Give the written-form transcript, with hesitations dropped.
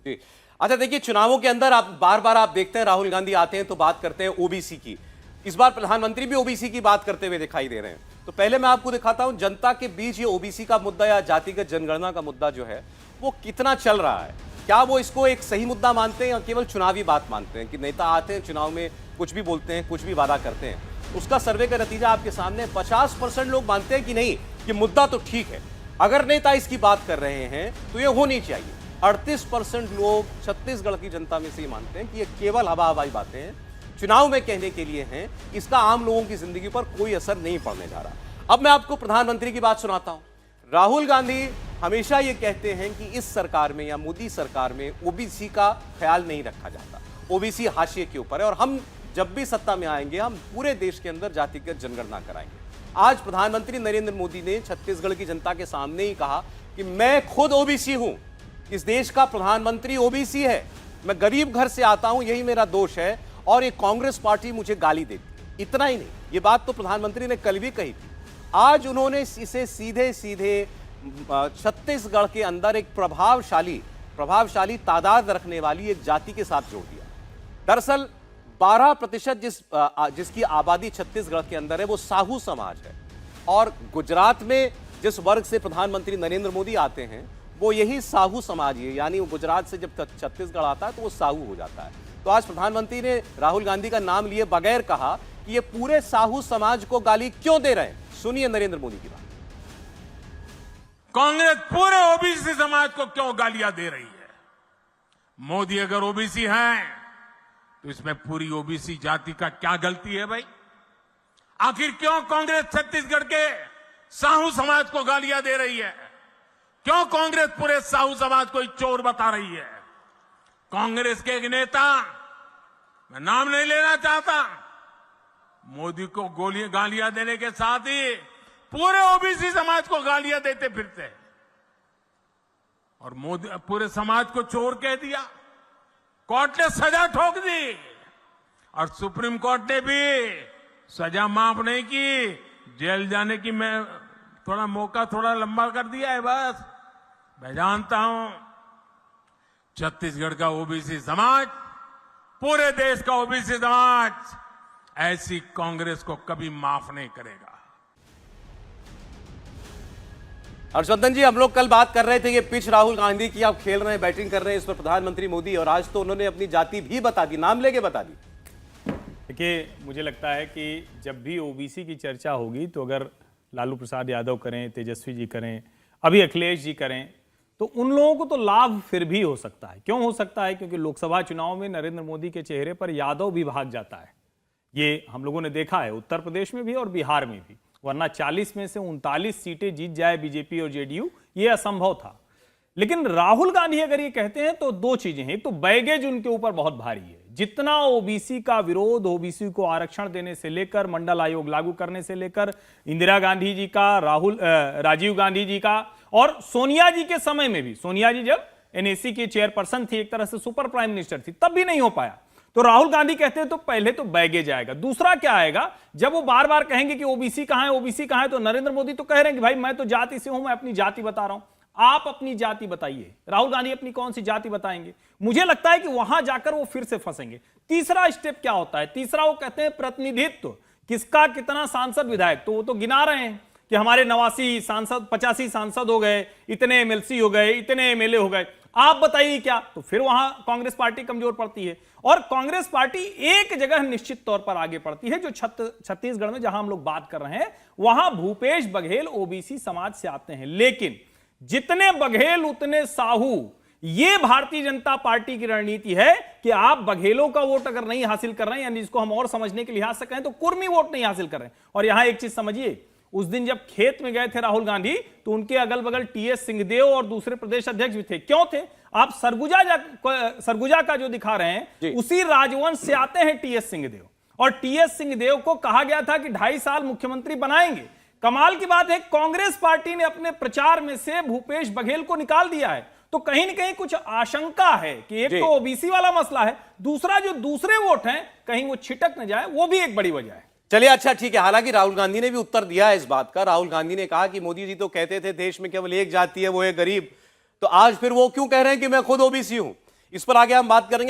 जी। अच्छा देखिए, चुनावों के अंदर आप बार बार आप देखते हैं राहुल गांधी आते हैं तो बात करते हैं ओबीसी की। इस बार प्रधानमंत्री भी ओबीसी की बात करते हुए दिखाई दे रहे हैं। तो पहले मैं आपको दिखाता हूं जनता के बीच ये ओबीसी का मुद्दा या जातिगत जनगणना का मुद्दा जो है वो कितना चल रहा है। क्या वो इसको एक सही मुद्दा मानते हैं या केवल चुनावी बात मानते हैं कि नेता आते हैं चुनाव में कुछ भी बोलते हैं, कुछ भी वादा करते हैं। उसका सर्वे का नतीजा आपके सामने 50% लोग मानते हैं कि नहीं, कि मुद्दा तो ठीक है, अगर नेता इसकी बात कर रहे हैं तो ये होनी चाहिए। 38% लोग छत्तीसगढ़ की जनता में से ये मानते हैं कि ये केवल हवा हवाई बातें हैं, चुनाव में कहने के लिए हैं, इसका आम लोगों की जिंदगी पर कोई असर नहीं पड़ने जा रहा। अब मैं आपको प्रधानमंत्री की बात सुनाता हूं। राहुल गांधी हमेशा ये कहते हैं कि इस सरकार में या मोदी सरकार में ओबीसी का ख्याल नहीं रखा जाता, ओबीसी हाशिए के ऊपर है और हम जब भी सत्ता में आएंगे हम पूरे देश के अंदर जातिगत जनगणना कराएंगे। आज प्रधानमंत्री नरेंद्र मोदी ने छत्तीसगढ़ की जनता के सामने ही कहा कि मैं खुद ओबीसी हूं, इस देश का प्रधानमंत्री ओबीसी है, मैं गरीब घर से आता हूं, यही मेरा दोष है और ये कांग्रेस पार्टी मुझे गाली देती। इतना ही नहीं, ये बात तो प्रधानमंत्री ने कल भी कही थी। आज उन्होंने इसे सीधे सीधे छत्तीसगढ़ के अंदर एक प्रभावशाली तादाद रखने वाली एक जाति के साथ जोड़ दिया। दरअसल 12% जिसकी आबादी छत्तीसगढ़ के अंदर है वो साहू समाज है और गुजरात में जिस वर्ग से प्रधानमंत्री नरेंद्र मोदी आते हैं वो यही साहू समाज है, यानी वो गुजरात से जब छत्तीसगढ़ आता है तो वो साहू हो जाता है। तो आज प्रधानमंत्री ने राहुल गांधी का नाम लिए बगैर कहा कि ये पूरे साहू समाज को गाली क्यों दे रहे हैं। सुनिए नरेंद्र मोदी की बात। कांग्रेस पूरे ओबीसी समाज को क्यों गालियां दे रही है? मोदी अगर ओबीसी हैं तो इसमें पूरी ओबीसी जाति का क्या गलती है भाई? आखिर क्यों कांग्रेस छत्तीसगढ़ के साहू समाज को गालियां दे रही है? क्यों कांग्रेस पूरे साहू समाज को चोर बता रही है? कांग्रेस के एक नेता, मैं नाम नहीं लेना चाहता, मोदी को गालियां देने के साथ ही पूरे ओबीसी समाज को गालियां देते फिरते हैं और मोदी पूरे समाज को चोर कह दिया। कोर्ट ने सजा ठोक दी और सुप्रीम कोर्ट ने भी सजा माफ नहीं की, जेल जाने की मैं थोड़ा मौका थोड़ा लंबा कर दिया है बस। मैं जानता हूं छत्तीसगढ़ का ओबीसी समाज, पूरे देश का ओबीसी समाज ऐसी कांग्रेस को कभी माफ नहीं करेगा। हर्षवर्धन जी, हम लोग कल बात कर रहे थे ये पिच राहुल गांधी की आप खेल रहे हैं, बैटिंग कर रहे हैं, इस पर प्रधानमंत्री मोदी, और आज तो उन्होंने अपनी जाति भी बता दी, नाम लेके बता दी। देखिए, मुझे लगता है कि जब भी ओबीसी की चर्चा होगी तो अगर लालू प्रसाद यादव करें, तेजस्वी जी करें, अभी अखिलेश जी करें, तो उन लोगों को तो लाभ फिर भी हो सकता है। क्यों हो सकता है? क्योंकि लोकसभा चुनाव में नरेंद्र मोदी के चेहरे पर यादव भी भाग जाता है। ये हम लोगों ने देखा है उत्तर प्रदेश में भी और बिहार में भी, वरना 40 में से 39 सीटें जीत जाए बीजेपी और जेडीयू, ये असंभव था। लेकिन राहुल गांधी अगर ये कहते हैं तो दो चीजें हैं। एक तो बैगेज उनके ऊपर बहुत भारी है, जितना ओबीसी का विरोध, ओबीसी को आरक्षण देने से लेकर, मंडल आयोग लागू करने से लेकर, इंदिरा गांधी जी का, राजीव गांधी जी का और सोनिया जी के समय में भी, सोनिया जी जब एनएसी की चेयरपर्सन थी, एक तरह से सुपर प्राइम मिनिस्टर थी, तब भी नहीं हो पाया। तो राहुल गांधी कहते हैं तो पहले तो बैगेज आएगा। दूसरा क्या आएगा? जब वो बार बार कहेंगे कि ओबीसी कहां है, ओबीसी कहां है, तो नरेंद्र मोदी तो कह रहे हैं कि भाई मैं तो जाति से हूं, मैं अपनी जाति बता रहा हूं, आप अपनी जाति बताइए। राहुल गांधी अपनी कौन सी जाति बताएंगे? मुझे लगता है कि वहां जाकर वो फिर से फंसेंगे। तीसरा स्टेप क्या होता है? तीसरा वो कहते हैं प्रतिनिधित्व, किसका कितना सांसद विधायक, तो वो तो गिना रहे हैं कि हमारे 89 सांसद, 85 सांसद हो गए, इतने एमएलसी हो गए, इतने एमएलए हो गए, आप बताइए क्या? तो फिर वहां कांग्रेस पार्टी कमजोर पड़ती है और कांग्रेस पार्टी एक जगह निश्चित तौर पर आगे पड़ती है, जो छत्तीसगढ़ में जहां हम लोग बात कर रहे हैं, वहां भूपेश बघेल ओबीसी समाज से आते हैं। लेकिन जितने बघेल उतने साहू, ये भारतीय जनता पार्टी की रणनीति है कि आप बघेलों का वोट अगर नहीं हासिल कर रहे हैं, यानी जिसको हम और समझने के लिहाज से कहें तो कुर्मी वोट नहीं हासिल कर रहे हैं। और यहां एक चीज समझिए, उस दिन जब खेत में गए थे राहुल गांधी तो उनके अगल बगल टीएस सिंहदेव और दूसरे प्रदेश अध्यक्ष भी थे। क्यों थे? आप सरगुजा का जो दिखा रहे हैं उसी राजवंश से आते हैं टीएस सिंहदेव, और टीएस सिंहदेव को कहा गया था कि 2.5 साल मुख्यमंत्री बनाएंगे। कमाल की बात है, कांग्रेस पार्टी ने अपने प्रचार में से भूपेश बघेल को निकाल दिया है। तो कहीं न कहीं कुछ आशंका है कि एक तो ओबीसी वाला मसला है, दूसरा जो दूसरे वोट हैं कहीं वो छिटक न जाए, वो भी एक बड़ी वजह है। चलिए, अच्छा ठीक है। हालांकि राहुल गांधी ने भी उत्तर दिया है इस बात का। राहुल गांधी ने कहा कि मोदी जी तो कहते थे देश में केवल एक जाति है, वो है गरीब, तो आज फिर वो क्यों कह रहे हैं कि मैं खुद ओबीसी हूं? इस पर आगे हम बात करेंगे।